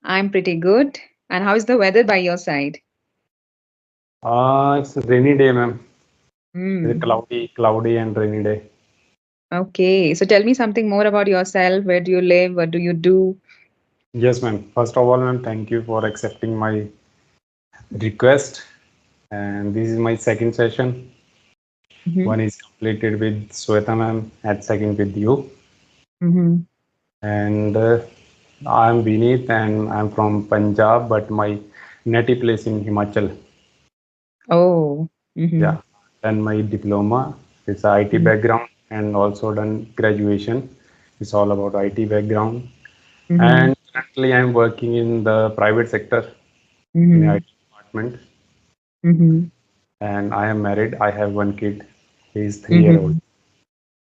I'm pretty good. And how is the weather by your side? It's a rainy day, ma'am. It's a Hmm. cloudy and rainy day. Okay. So tell me something more about yourself. Where do you live? What do you do? Yes, ma'am. First of all, ma'am, thank you for accepting my request. And this is my second session. Mm-hmm. One is completed with Sweta, ma'am, and second with you. Mm-hmm. And I'm Vineet, and I'm from Punjab, but my native place in Himachal. Oh. Mm-hmm. Yeah, done my diploma. It's a IT Mm-hmm. background, and also done graduation. It's all about IT background. Mm-hmm. And currently, I'm working in the private sector in the Mm-hmm. IT department. Mm-hmm. And I am married. I have one kid. He is 3 year old.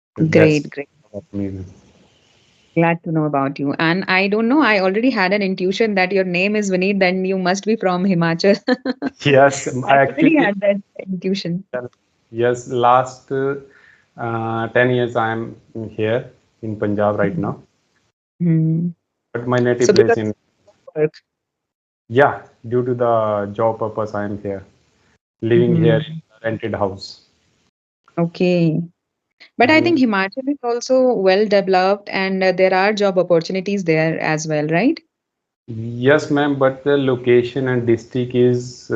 Mm-hmm. That's Great, great. about me. Glad to know about you. And I don't know, I already had an intuition that your name is Vineet, then you must be from Himachal. Yes, I I already actually, had that intuition. yes, last 10 years I am here in Punjab right now. Mm-hmm. But my native So place because in, of work. yeah, due to the job purpose I am here, living here Mm-hmm. in a rented house. Okay. But I think And Himachal is also well developed and there are job opportunities there as well, right? yes, ma'am, but the location and district is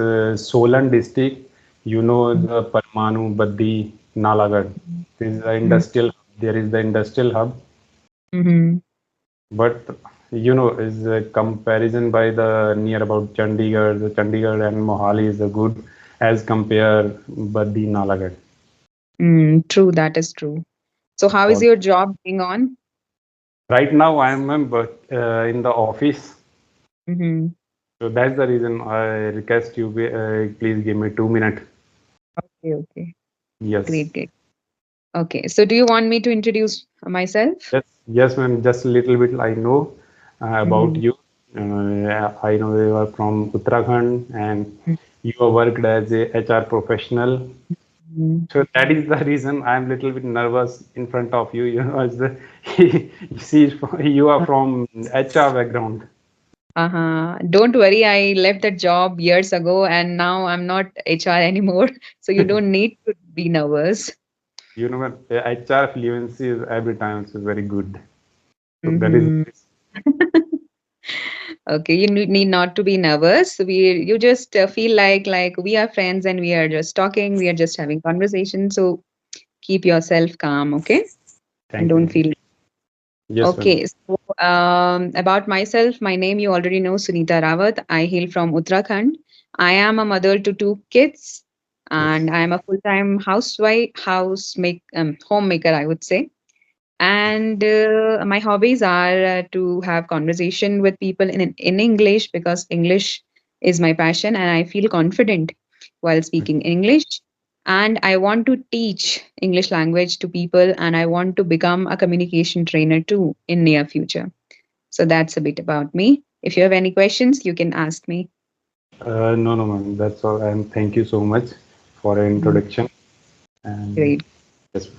Solan district. You know the Parmanu, Baddi, Nalagarh. This is the Mm-hmm. industrial. There is the industrial hub, Mm-hmm. but is a comparison by the near about Chandigarh. The Chandigarh and Mohali is a good as compare Baddi, Nalagarh. Mm, true, that is true. So how is For your job going on? right now, I am in the office, Mm-hmm. so that's the reason I request you. Please give me 2 minutes. Okay, okay. Yes. Great, great. Okay. So do you want me to introduce myself? Yes, yes, ma'am. Just a little bit I know about Mm-hmm. you. I know you are from Uttarakhand and you have worked as a HR professional. Mm-hmm. So that is the reason I'm little bit nervous in front of you. You know, as the, you see, you are from HR background. Uh-huh. Don't worry, I left that job years ago and now I'm not HR anymore. So you don't need to be nervous. You know, what, HR fluency is every time is very good. So that is Mm-hmm. Okay, you need not to be nervous. You just feel like we are friends and we are just talking, we are just having conversation. So keep yourself calm, okay? And thank you, don't ma'am. feel Yes, ma'am. okay. So about myself, my name you already know, Sunita Rawat. I hail from Uttarakhand. I am a mother to two kids, Yes. and I am a full-time housewife, homemaker, I would say. And my hobbies are to have conversation with people in English because English is my passion and I feel confident while speaking English. And I want to teach English language to people and I want to become a communication trainer too in near future. So that's a bit about me. If you have any questions, you can ask me. No, no, ma'am. That's all. And thank you so much for the Mhm. introduction. And Great. yes,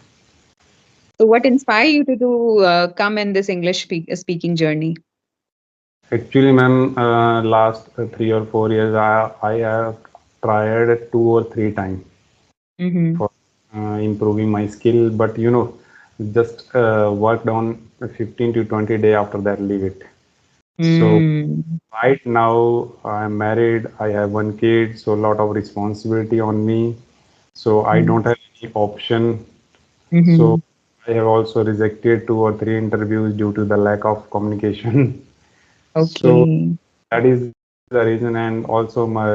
So what inspired you to come in this speaking journey? actually, ma'am, last 3 or 4 years, I have tried 2 or 3 times Mm-hmm. for improving my skill, but just worked on 15 to 20 day after that, leave it. So Mm. right now, I'm married. I have one kid, so a lot of responsibility on me. So I don't have any option. So Mm-hmm. I have also rejected 2 or 3 interviews due to the lack of communication. So Okay. that is the reason, and also my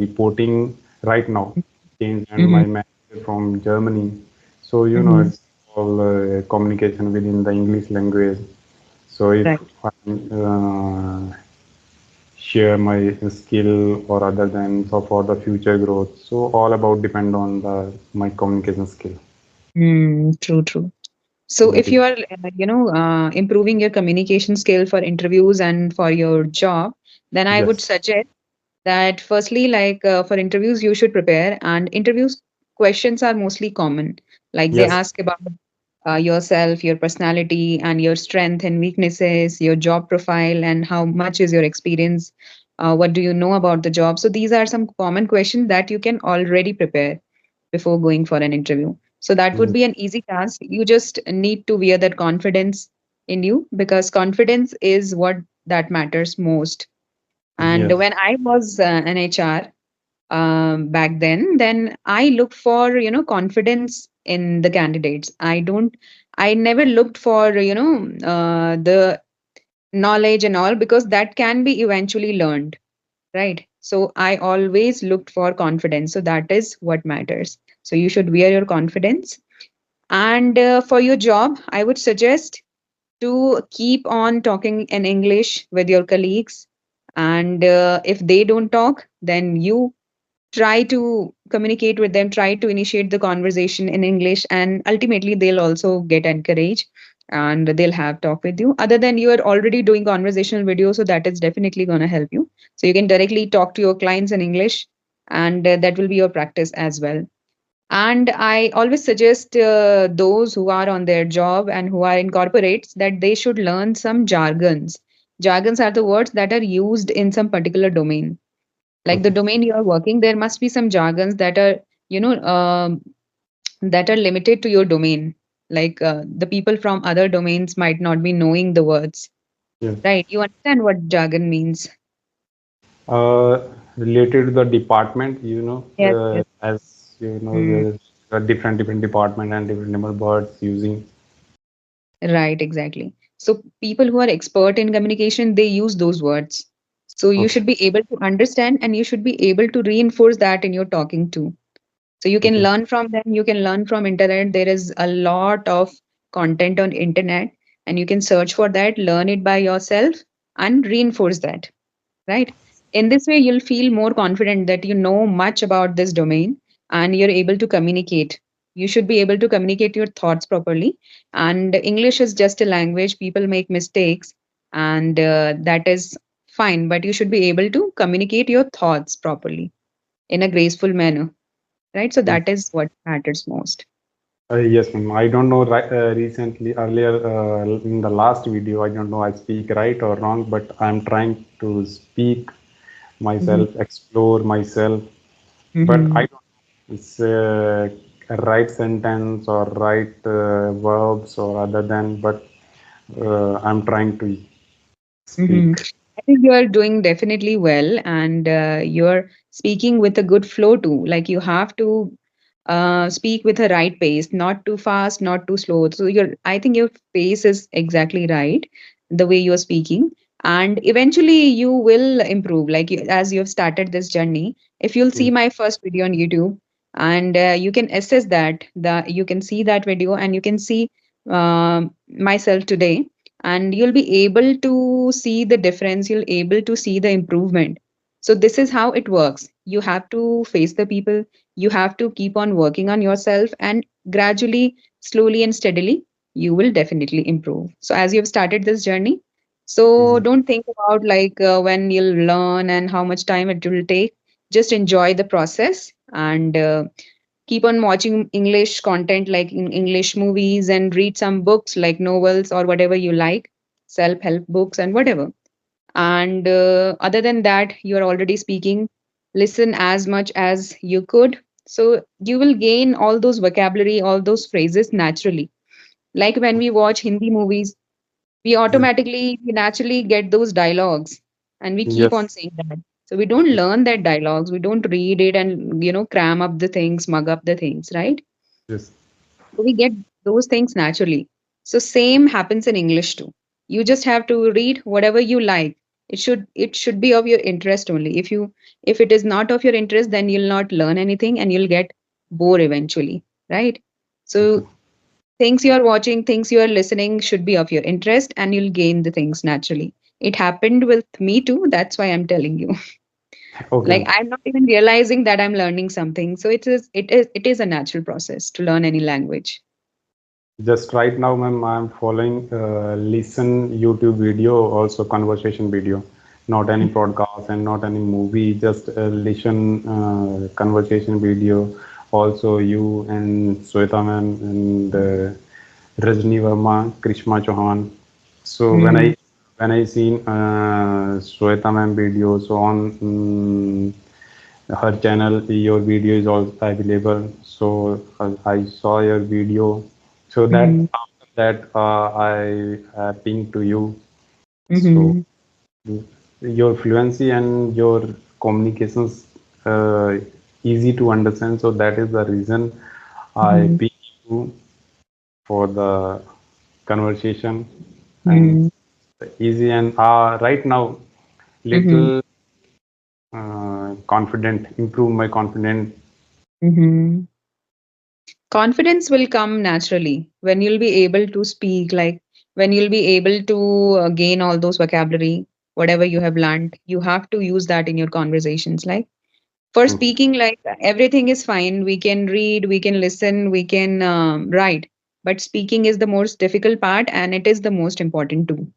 reporting right now changed, and my Mhm, manager from Germany. So mhm. it's all communication within the English language. So if Right. I share my skill or other than so for the future growth, so all about depend on the my communication skill. True, true. So That if is you are, improving your communication skill for interviews and for your job, then I would yes, suggest that firstly, for interviews, you should prepare. And interviews questions are mostly common. Like they yes, ask about yourself, your personality, and your strength and weaknesses, your job profile, and how much is your experience. What do you know about the job? So these are some common questions that you can already prepare before going for an interview. So that would Mm, be an easy task. You just need to wear that confidence in you, because confidence is what that matters most. And yes. when I was an HR back then I look for, confidence in the candidates. I never looked for, the knowledge and all, because that can be eventually learned, right? So I always looked for confidence. So that is what matters. So you should wear your confidence. And for your job, I would suggest to keep on talking in English with your colleagues. And if they don't talk, then you try to communicate with them, try to initiate the conversation in English, and ultimately they'll also get encouraged and they'll have talk with you. Other than, you are already doing conversational video, so that is definitely going to help you. So you can directly talk to your clients in English, and that will be your practice as well. And I always suggest those who are on their job and who are in corporates that they should learn some jargons. Jargons are the words that are used in some particular domain. Like the Okay. domain you are working, there must be some jargons that are, you know that are limited to your domain. Like the people from other domains might not be knowing the words, Yes. right? You understand what jargon means? Uh, Related to the department, Yes, yes. as you know, Mm, there's a different department and different number words using. right, exactly. So people who are expert in communication, they use those words. So you Okay. should be able to understand, and you should be able to reinforce that in your talking too. So you can Okay. learn from them, you can learn from internet. There is a lot of content on internet, and you can search for that, learn it by yourself, and reinforce that, right? In this way you'll feel more confident that you know much about this domain, and you're able to communicate. You should be able to communicate your thoughts properly. And English is just a language, people make mistakes, and that is fine, but you should be able to communicate your thoughts properly in a graceful manner, right? So Yes. that is what matters most. Yes, ma'am. I don't know. Recently, earlier in the last video, I don't know I speak right or wrong, but I'm trying to speak Mhm. myself, explore myself. But I Mhm. don't know. It's a right sentence or right verbs or other than, but I'm trying to Mhm. speak. I think you are doing definitely well, and you're speaking with a good flow too. Like you have to speak with a right pace, not too fast, not too slow. So I think your pace is exactly right, the way you're speaking, and eventually you will improve. Like as you have started this journey, if you'll see Mm. my first video on YouTube, and you can assess that you can see that video, and you can see myself today, and you'll be able to see the difference, you'll able to see the improvement. So this is how it works. You have to face the people, you have to keep on working on yourself, and gradually, slowly and steadily, you will definitely improve. So as you've started this journey, so Mhm. don't think about like when you'll learn and how much time it will take. Just enjoy the process, and keep on watching English content like in English movies, and read some books like novels or whatever you like, self-help books and whatever. And other than that, you are already speaking. Listen as much as you could. So you will gain all those vocabulary, all those phrases naturally. Like when we watch Hindi movies, Yes. we naturally get those dialogues, and we keep on Yes. saying that. So we don't learn that dialogues, we don't read it and cram up the things, mug up the things, right? Yes. So we get those things naturally. So same happens in English too. You just have to read whatever you like. It should be of your interest only. If it is not of your interest, then you'll not learn anything, and you'll get bored eventually, right? Okay. So things you are watching, things you are listening should be of your interest, and you'll gain the things naturally. It happened with me too. That's why I'm telling you. Like Okay. I'm not even realizing that I'm learning something. So it is a natural process to learn any language. Just right now, ma'am, I'm following listen YouTube video, also conversation video, not any podcast and not any movie, just listen conversation video. Also, you and Sweta ma'am and Rajni Verma, Krishma Chauhan. So Mm-hmm. when I seen Shweta ma'am videos on her channel, your video is also available. So I saw your video. So that Mm-hmm. after that I pinged to you. So Mm-hmm. your fluency and your communications uh, easy to understand. So that is the reason I Mm-hmm. pinged you for the conversation and Mm-hmm. easy and right now Mm-hmm. little confident improve my confidence. Mm-hmm. Confidence will come naturally when you'll be able to speak, like when you'll be able to gain all those vocabulary, whatever you have learned, you have to use that in your conversations. Like for Okay. speaking, like everything is fine. We can read, we can listen, we can write, but speaking is the most difficult part and it is the most important too,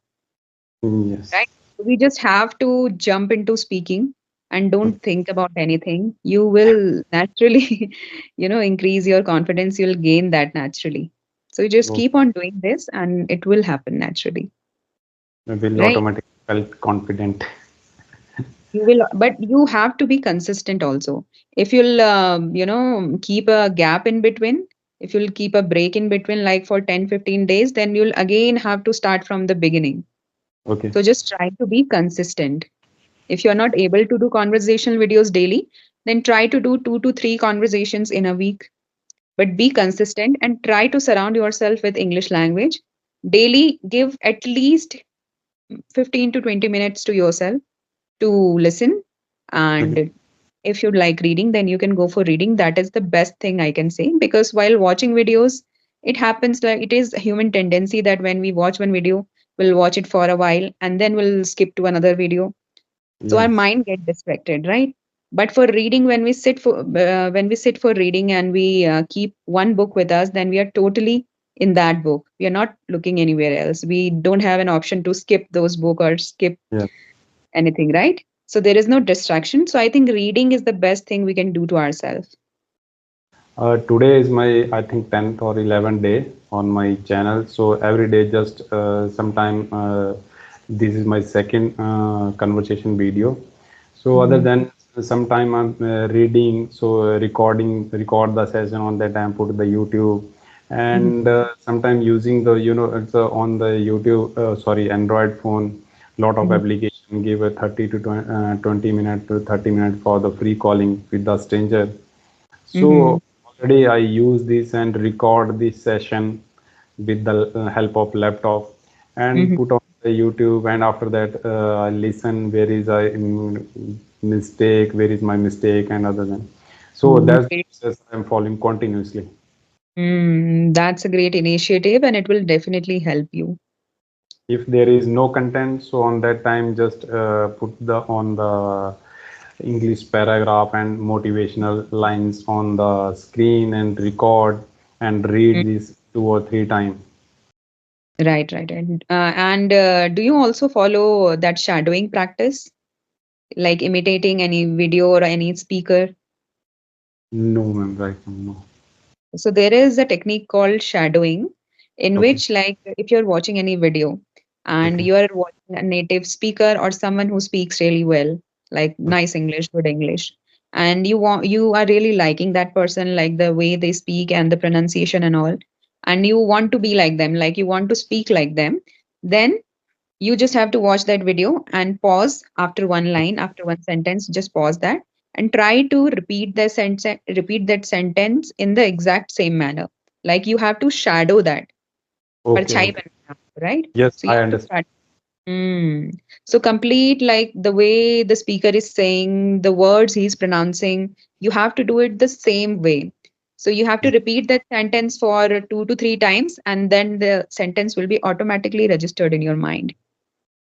Yes. right? We just have to jump into speaking and don't think about anything. You will naturally, increase your confidence. You'll gain that naturally. So you just Okay. keep on doing this and it will happen naturally, I will right? automatically felt confident. You will, but you have to be consistent also. If you'll, keep a gap in between, if you'll keep a break in between, like for 10-15 days, then you'll again have to start from the beginning. Okay. So just try to be consistent. If you're not able to do conversational videos daily, then try to do 2 to 3 conversations in a week. But be consistent and try to surround yourself with English language. Daily, give at least 15 to 20 minutes to yourself to listen. Okay. And if you like reading, then you can go for reading. That is the best thing I can say, because while watching videos, it happens like it is a human tendency that when we watch one video, we'll watch it for a while and then we'll skip to another video, so our Yes. mind get distracted, right? But for reading, when we sit for reading and we keep one book with us, then we are totally in that book. We are not looking anywhere else. We don't have an option to skip those book or skip Yes. anything, right? So there is no distraction. So I think reading is the best thing we can do to ourselves. Today is my I think 10th or 11th day on my channel. So every day just sometime this is my second conversation video. So other Mm-hmm. than sometime I'm reading, so record the session on that time, put the YouTube, Mm-hmm. and sometime using the it's on the YouTube sorry Android phone, lot of application give a 30 to 20 minute to 30 minutes for the free calling with the stranger. Mm-hmm. So already I use this and record this session with the help of laptop and Mm-hmm. put on the YouTube, and after that I listen where is I mistake, where is my mistake and other than. So that's the Mm-hmm. process I'm following continuously. That's a great initiative and it will definitely help you. If there is no content, so on that time just put the on the English paragraph and motivational lines on the screen and record and read this 2 or 3 times. Right, right. And do you also follow that shadowing practice, like imitating any video or any speaker? No, ma'am, right now, no. So there is a technique called shadowing, in Okay, which, like, if you're watching any video and okay, you are watching a native speaker or someone who speaks really well, like okay, nice English, good English, and you are really liking that person, like the way they speak and the pronunciation and all, and you want to be like them, like you want to speak like them, then you just have to watch that video and pause after one line, after one sentence, just pause that and try to repeat that sentence in the exact same manner. Like you have to shadow that. okay, Parchai okay. banana, right? Yes, So you I have to understand. start. So complete like the way the speaker is saying, the words he's pronouncing, you have to do it the same way. So you have to repeat that sentence for 2 to 3 times, and then the sentence will be automatically registered in your mind.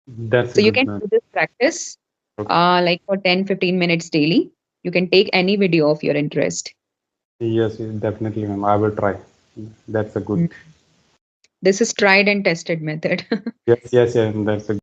That's a So you good, can ma'am. do this practice Okay. like for 10-15 minutes daily. You can take any video of your interest. Yes, yes, definitely, ma'am. I will try. That's a good. Mm. This is tried and tested method. Yes, yes, yes. That's a